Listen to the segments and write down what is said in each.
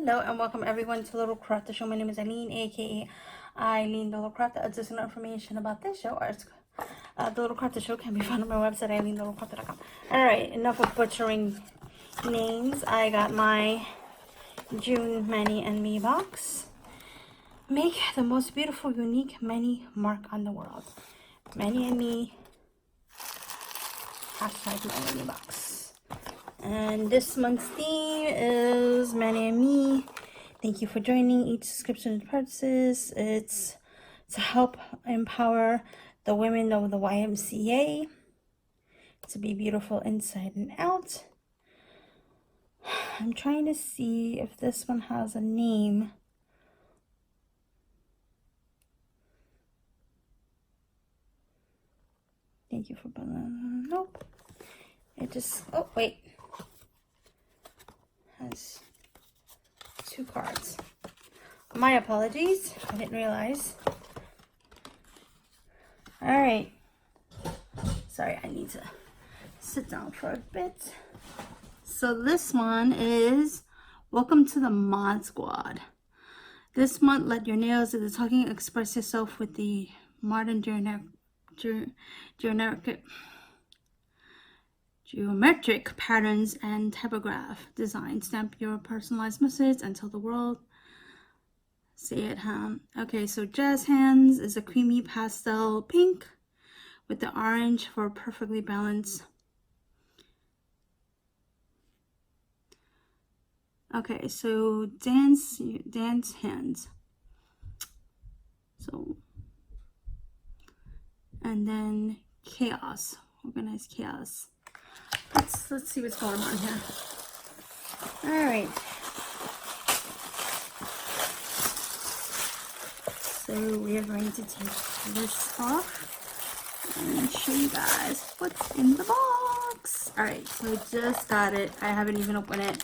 Hello and welcome everyone to Little Craft the Show. My name is Eileen, aka Eileen Little Craft. Additional information about this show, the Little Craft the Show, can be found on my website, eileenlittlecraft.com. Alright, enough of butchering names. I got my June Many and Me box. Make the most beautiful, unique Many mark on the world. Many and Me, hashtag Many and Me box. And this month's theme is Many and Me. Thank you for joining. Each subscription purchase, it's to help empower the women of the YMCA to be beautiful inside and out. I'm trying to see if this one has a name. Thank you for nope. It just, oh wait, has two cards. My apologies, I didn't realize. All right, sorry, I need to sit down for a bit. So this one is Welcome to the Mod Squad. This month, let your nails do the talking. Express yourself with the modern geometric patterns and typograph design. Stamp your personalized message and tell the world. Say it, huh? Okay, so Jazz Hands is a creamy pastel pink with the orange for perfectly balanced. Okay, so dance hands. So, and then chaos, organized chaos. Let's see what's going on here. All right. So we are going to take this off and show you guys what's in the box. All right, so I just got it. I haven't even opened it.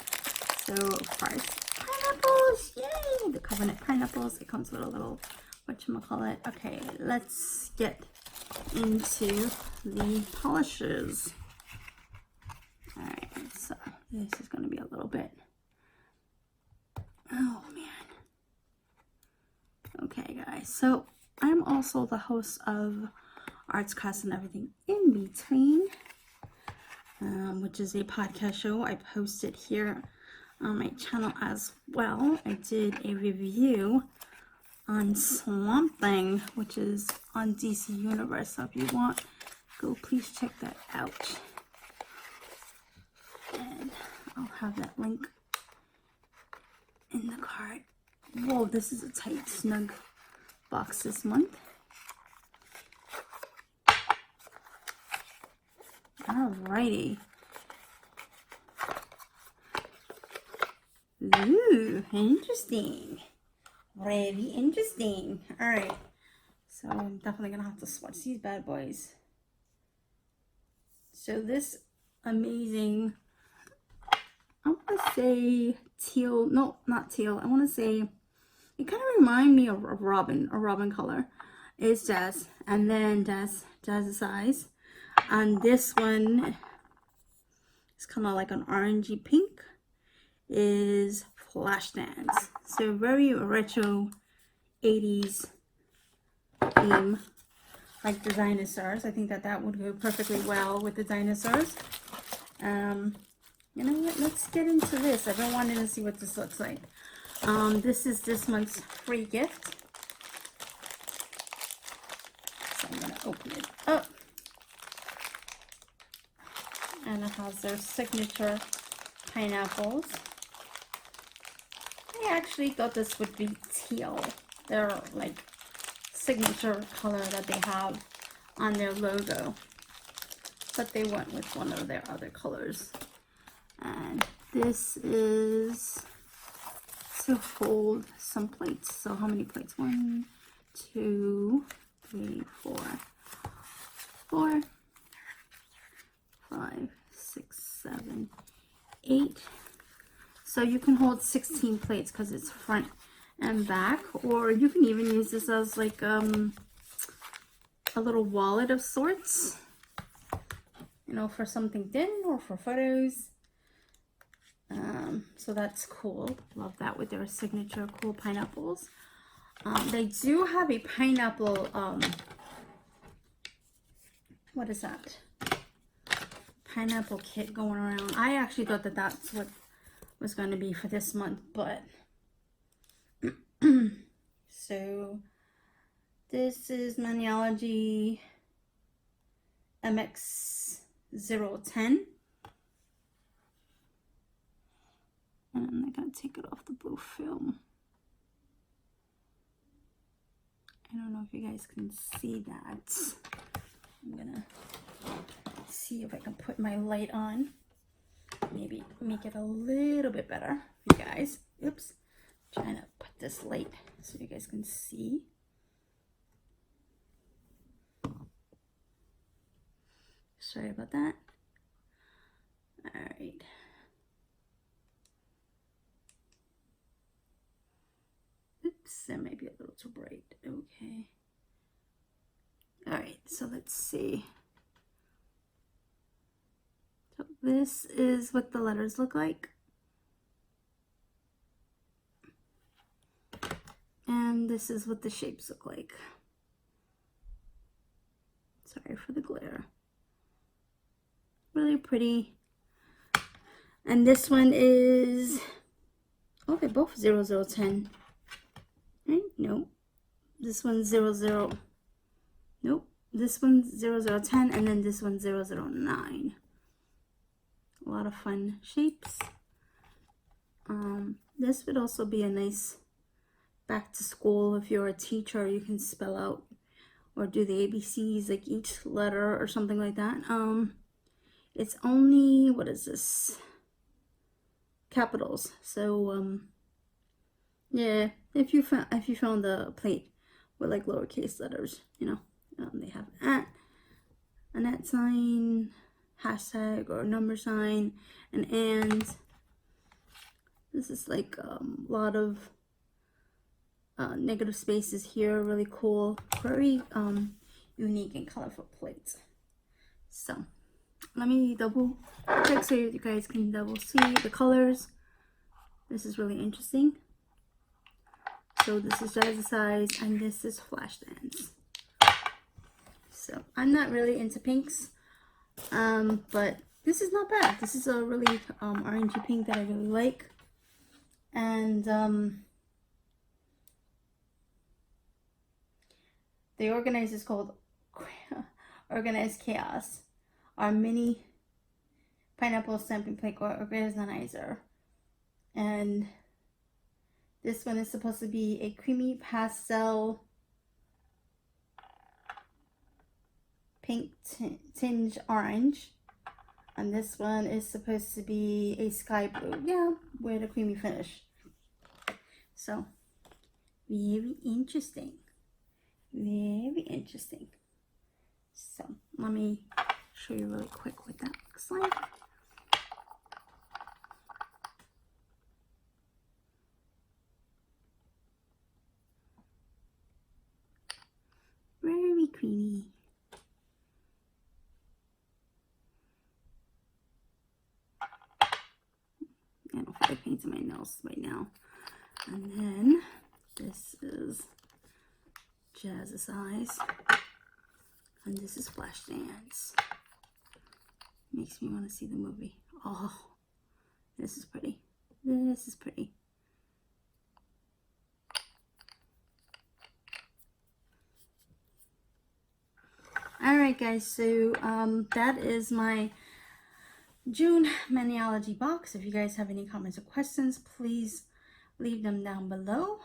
So first, pineapples, yay! The Covenant pineapples. It comes with a little, whatchamacallit. Okay, let's get into the polishes. All right, so this is going to be a little bit, oh man. Okay guys, so I'm also the host of Arts, Crafts, and Everything in Between, which is a podcast show. I posted here on my channel as well. I did a review on Swamp Thing, which is on DC Universe, so if you want, go please check that out. And I'll have that link in the card. Whoa, this is a tight, snug box this month. Alrighty. Ooh, interesting. Very interesting. Alright. So I'm definitely gonna have to swatch these bad boys. So this amazing, I want to say teal, no, not teal. I want to say, it kind of reminds me of a robin color. It's Jazz, and then Jazz's eyes. And this one is kind of like an orangey pink, is Flashdance. So very retro 80s theme, like the dinosaurs. I think that would go perfectly well with the dinosaurs. You know what, let's get into this. I've been wanting to see what this looks like. This is this month's free gift. So I'm going to open it up. And it has their signature pineapples. I actually thought this would be teal. Their like signature color that they have on their logo. But they went with one of their other colors. And this is to hold some plates. So how many plates? 1, 2, 3, 4, 4, 5, 6, 7, 8. So you can hold 16 plates because it's front and back. Or you can even use this as like a little wallet of sorts. You know, for something thin or for photos. So that's cool. Love that with their signature cool pineapples. They do have a pineapple, what is that? Pineapple kit going around. I actually thought that that's what was going to be for this month, but so this is Maniology MX010. And I'm going to take it off the blue film. I don't know if you guys can see that. I'm going to see if I can put my light on. Maybe make it a little bit better for you guys. Oops. Trying to put this light so you guys can see. Sorry about that. All right. Oops, that might be a little too bright. Okay. All right, so let's see. So this is what the letters look like. And this is what the shapes look like. Sorry for the glare. Really pretty. And this one is, oh, they're both 0010. Right? No. This one's 00. Nope. This one's 0010, and then this one's 009. A lot of fun shapes. This would also be a nice back to school. If you're a teacher, you can spell out or do the ABCs, like each letter or something like that. It's only, what is this? Capitals. So yeah, if you found the plate with like lowercase letters, you know, they have an @ sign, hashtag or number sign, and this is like a lot of negative spaces here. Really cool, very unique and colorful plates. So let me double check so you guys can double see the colors. This is really interesting. So this is Jazzercise and this is Flashdance. So I'm not really into pinks, but this is not bad. This is a really orangey pink that I really like. And the organizer is called Organized Chaos. Our mini pineapple stamping plate organizer. And this one is supposed to be a creamy pastel pink tinge orange. And this one is supposed to be a sky blue. Yeah, with a creamy finish. So, very interesting. Very interesting. So, let me show you really quick what that looks like. Very creamy. I don't feel like painting my nails right now. And then this is Jazzercise. And this is Flashdance. Makes me want to see the movie. Oh, this is pretty. This is pretty. Alright guys, so that is my June Maniology box. If you guys have any comments or questions, please leave them down below.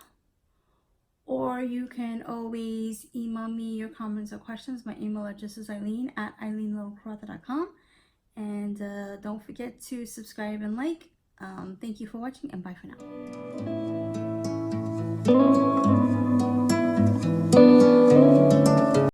Or you can always email me your comments or questions. My email address is Eileen@eileenlilcarruthers.com. And don't forget to subscribe and like. Thank you for watching, and bye for now.